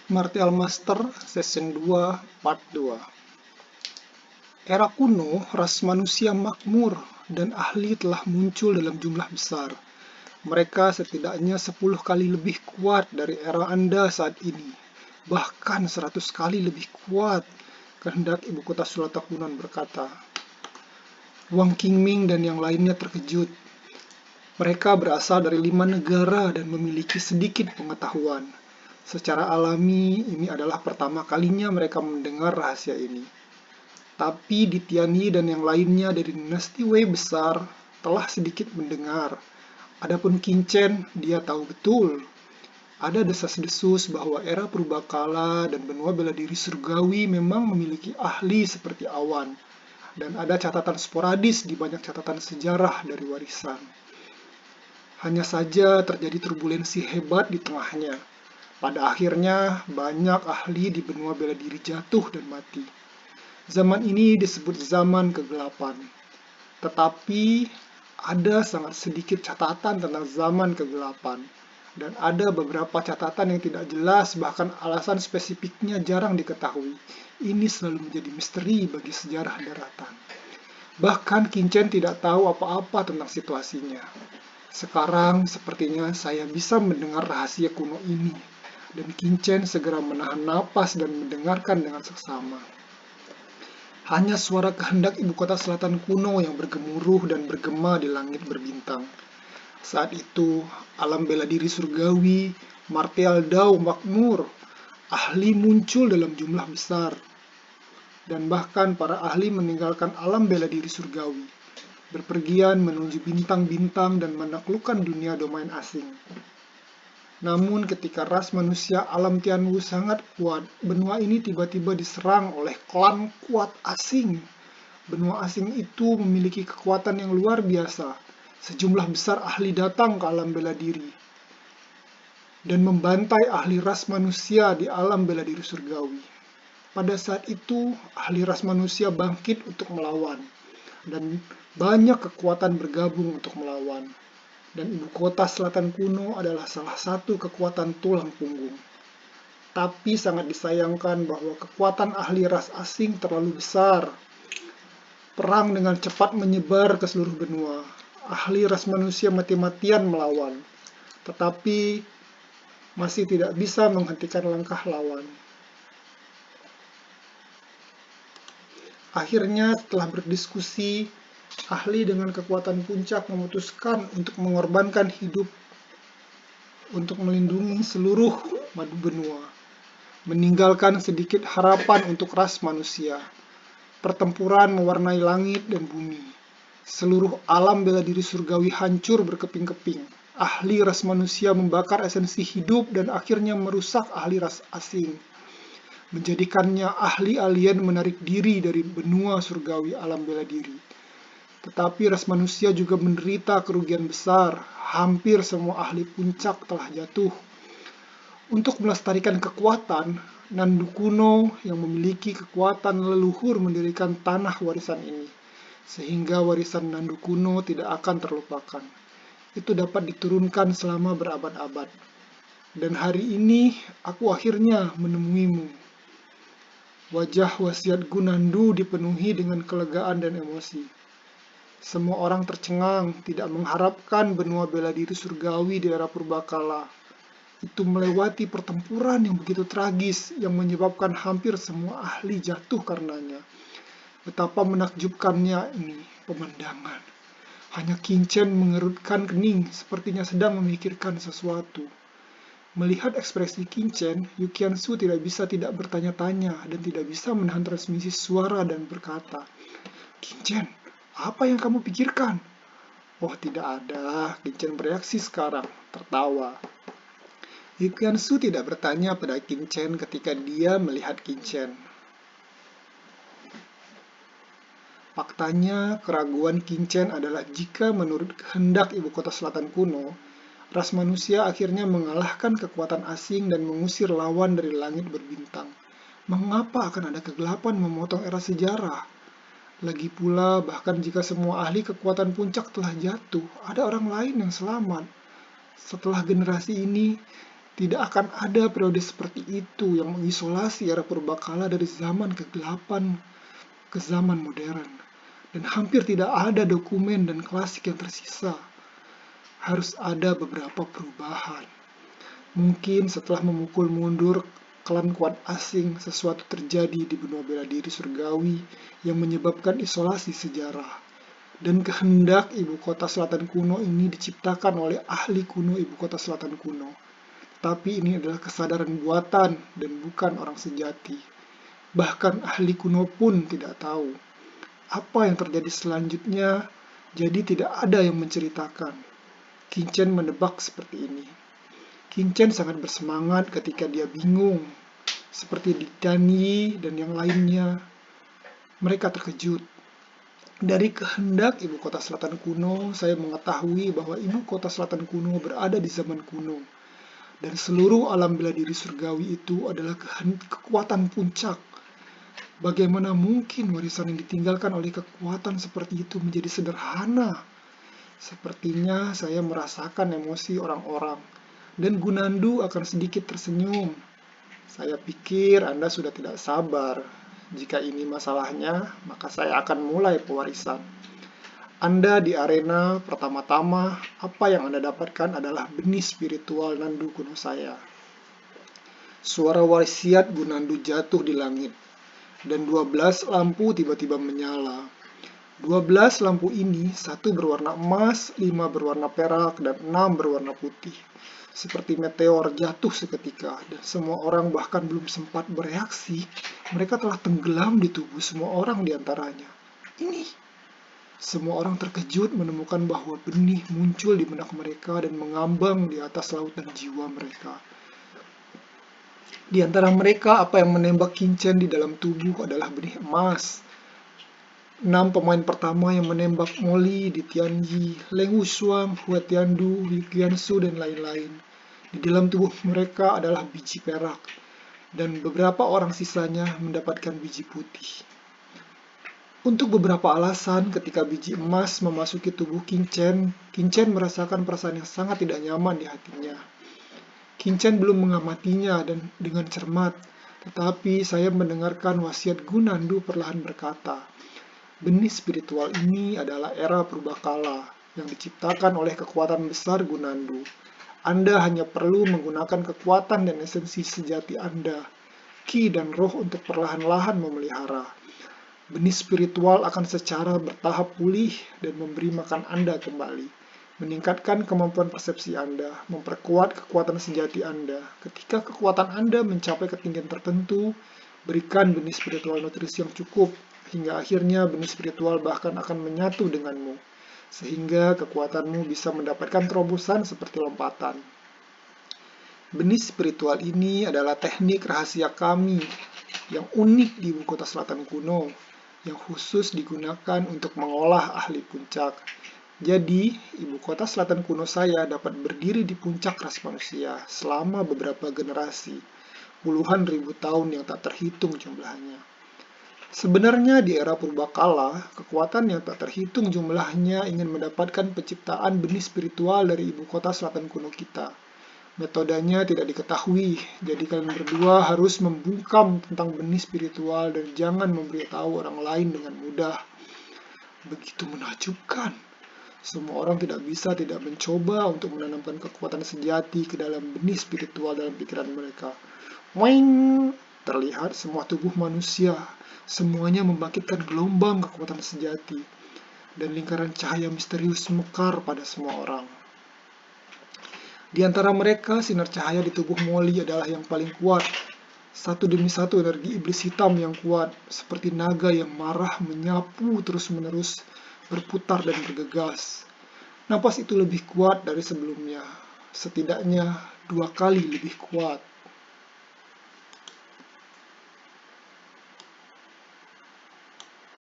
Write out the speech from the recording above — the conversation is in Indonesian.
Martial Master Season 2 Part 2. Era kuno, ras manusia makmur dan ahli telah muncul dalam jumlah besar. Mereka setidaknya 10 kali lebih kuat dari era Anda saat ini, bahkan 100 kali lebih kuat, kehendak ibu kota Sulatakunan berkata. Wang Qingming dan yang lainnya terkejut. Mereka berasal dari 5 negara dan memiliki sedikit pengetahuan. Secara alami, ini adalah pertama kalinya mereka mendengar rahasia ini. Tapi Ditiani dan yang lainnya dari dinasti Wei besar telah sedikit mendengar. Adapun Qingchen, dia tahu betul. Ada desas-desus bahwa era purbakala dan benua bela diri surgawi memang memiliki ahli seperti awan. Dan ada catatan sporadis di banyak catatan sejarah dari warisan. Hanya saja terjadi turbulensi hebat di tengahnya. Pada akhirnya, banyak ahli di benua bela diri jatuh dan mati. Zaman ini disebut zaman kegelapan. Tetapi ada sangat sedikit catatan tentang zaman kegelapan. Dan ada beberapa catatan yang tidak jelas, bahkan alasan spesifiknya jarang diketahui. Ini selalu menjadi misteri bagi sejarah daratan. Bahkan Qingchen tidak tahu apa-apa tentang situasinya. Sekarang sepertinya saya bisa mendengar rahasia kuno ini. Dan Qingchen segera menahan napas dan mendengarkan dengan seksama. Hanya suara kehendak ibu kota selatan kuno yang bergemuruh dan bergema di langit berbintang. Saat itu, alam bela diri surgawi, Martial Dao makmur, ahli muncul dalam jumlah besar. Dan bahkan para ahli meninggalkan alam bela diri surgawi, berpergian menuju bintang-bintang dan menaklukkan dunia domain asing. Namun ketika ras manusia alam Tianwu sangat kuat, benua ini tiba-tiba diserang oleh klan kuat asing. Benua asing itu memiliki kekuatan yang luar biasa. Sejumlah besar ahli datang ke alam bela diri dan membantai ahli ras manusia di alam bela diri surgawi. Pada saat itu, ahli ras manusia bangkit untuk melawan, dan banyak kekuatan bergabung untuk melawan. Dan ibu kota selatan kuno adalah salah satu kekuatan tulang punggung. Tapi sangat disayangkan bahwa kekuatan ahli ras asing terlalu besar. Perang dengan cepat menyebar ke seluruh benua. Ahli ras manusia mati-matian melawan, tetapi masih tidak bisa menghentikan langkah lawan. Akhirnya setelah berdiskusi, ahli dengan kekuatan puncak memutuskan untuk mengorbankan hidup untuk melindungi seluruh benua, meninggalkan sedikit harapan untuk ras manusia. Pertempuran mewarnai langit dan bumi. Seluruh alam bela diri surgawi hancur berkeping-keping. Ahli ras manusia membakar esensi hidup dan akhirnya merusak ahli ras asing, menjadikannya ahli alien menarik diri dari benua surgawi alam bela diri. Tetapi ras manusia juga menderita kerugian besar. Hampir semua ahli puncak telah jatuh. Untuk melestarikan kekuatan, Nandu kuno yang memiliki kekuatan leluhur mendirikan tanah warisan ini, sehingga warisan Nandu kuno tidak akan terlupakan. Itu dapat diturunkan selama berabad-abad. Dan hari ini aku akhirnya menemuimu. Wajah wasiat Gunandu dipenuhi dengan kelegaan dan emosi. Semua orang tercengang, tidak mengharapkan benua bela diri surgawi di era purbakala itu melewati pertempuran yang begitu tragis yang menyebabkan hampir semua ahli jatuh karenanya. Betapa menakjubkannya ini pemandangan. Hanya Qingchen mengerutkan kening, sepertinya sedang memikirkan sesuatu. Melihat ekspresi Qingchen, Yu Qiansu tidak bisa tidak bertanya-tanya dan tidak bisa menahan transmisi suara dan berkata, "Qingchen, apa yang kamu pikirkan?" "Oh, tidak ada," Qingchen bereaksi sekarang, tertawa. Yu Qiansu tidak bertanya pada Qingchen ketika dia melihat Qingchen. Faktanya, keraguan Qingchen adalah jika menurut kehendak ibu kota selatan kuno, ras manusia akhirnya mengalahkan kekuatan asing dan mengusir lawan dari langit berbintang. Mengapa akan ada kegelapan memotong era sejarah? Lagi pula, bahkan jika semua ahli kekuatan puncak telah jatuh, ada orang lain yang selamat. Setelah generasi ini, Tidak akan ada periode seperti itu yang mengisolasi era purbakala dari zaman kegelapan ke zaman modern. Dan hampir tidak ada dokumen dan klasik yang tersisa. Harus ada beberapa perubahan. Mungkin setelah memukul mundur klan kuat asing, sesuatu terjadi di benua bela diri surgawi yang menyebabkan isolasi sejarah. Dan kehendak ibu kota selatan kuno ini diciptakan oleh ahli kuno ibu kota selatan kuno. Tapi ini adalah kesadaran buatan dan bukan orang sejati. Bahkan ahli kuno pun tidak tahu apa yang terjadi selanjutnya, jadi tidak ada yang menceritakan. Qingchen menebak seperti ini. Qingchen sangat bersemangat ketika dia bingung, seperti Di Danyi dan yang lainnya. Mereka terkejut. Dari kehendak ibu kota selatan kuno, saya mengetahui bahwa ibu kota selatan kuno berada di zaman kuno. Dan seluruh alam bela diri surgawi itu adalah kekuatan puncak. Bagaimana mungkin warisan yang ditinggalkan oleh kekuatan seperti itu menjadi sederhana? Sepertinya saya merasakan emosi orang-orang, dan Gunandu akan sedikit tersenyum. Saya pikir Anda sudah tidak sabar. Jika ini masalahnya, maka saya akan mulai pewarisan. Anda di arena pertama-tama, apa yang Anda dapatkan adalah benih spiritual Nandu kuno saya. Suara wasiat Gunandu jatuh di langit, dan 12 lampu tiba-tiba menyala. 12 lampu ini, 1 berwarna emas, 5 berwarna perak, dan 6 berwarna putih. Seperti meteor jatuh seketika, dan semua orang bahkan belum sempat bereaksi, mereka telah tenggelam di tubuh semua orang di antaranya. Ini. Semua orang terkejut menemukan bahwa benih muncul di benak mereka dan mengambang di atas lautan jiwa mereka. Di antara mereka, apa yang menembak Qingchen di dalam tubuh adalah benih emas. 6 pemain pertama yang menembak Moli di Tianyi, Leng Wushuang, Hue Tiandu, Li Qiansu, dan lain-lain. Di dalam tubuh mereka adalah biji perak, dan beberapa orang sisanya mendapatkan biji putih. Untuk beberapa alasan, ketika biji emas memasuki tubuh Qingchen merasakan perasaan yang sangat tidak nyaman di hatinya. Qingchen belum mengamatinya dan dengan cermat, tetapi saya mendengarkan wasiat Gunandu perlahan berkata, benih spiritual ini adalah era purbakala yang diciptakan oleh kekuatan besar Gunandu. Anda hanya perlu menggunakan kekuatan dan esensi sejati Anda, ki dan roh untuk perlahan-lahan memelihara. Benih spiritual akan secara bertahap pulih dan memberi makan Anda kembali, meningkatkan kemampuan persepsi Anda, memperkuat kekuatan sejati Anda. Ketika kekuatan Anda mencapai ketinggian tertentu, berikan benih spiritual nutrisi yang cukup, hingga akhirnya benih spiritual bahkan akan menyatu denganmu, sehingga kekuatanmu bisa mendapatkan terobosan seperti lompatan. Benih spiritual ini adalah teknik rahasia kami yang unik di ibu kota selatan kuno, yang khusus digunakan untuk mengolah ahli puncak. Jadi, ibu kota selatan kuno saya dapat berdiri di puncak ras manusia selama beberapa generasi, puluhan ribu tahun yang tak terhitung jumlahnya. Sebenarnya di era purbakala, kekuatan yang tak terhitung jumlahnya ingin mendapatkan penciptaan benih spiritual dari ibu kota selatan kuno kita. Metodenya tidak diketahui, jadi kalian berdua harus membungkam tentang benih spiritual dan jangan memberitahu orang lain dengan mudah. Begitu menakjubkan. Semua orang tidak bisa tidak mencoba untuk menanamkan kekuatan sejati ke dalam benih spiritual dalam pikiran mereka. Weng! Terlihat semua tubuh manusia, semuanya membangkitkan gelombang kekuatan sejati, dan lingkaran cahaya misterius mekar pada semua orang. Di antara mereka, sinar cahaya di tubuh Moli adalah yang paling kuat. Satu demi satu energi iblis hitam yang kuat, seperti naga yang marah menyapu terus-menerus, berputar dan bergegas. Napas itu lebih kuat dari sebelumnya, setidaknya 2 kali lebih kuat.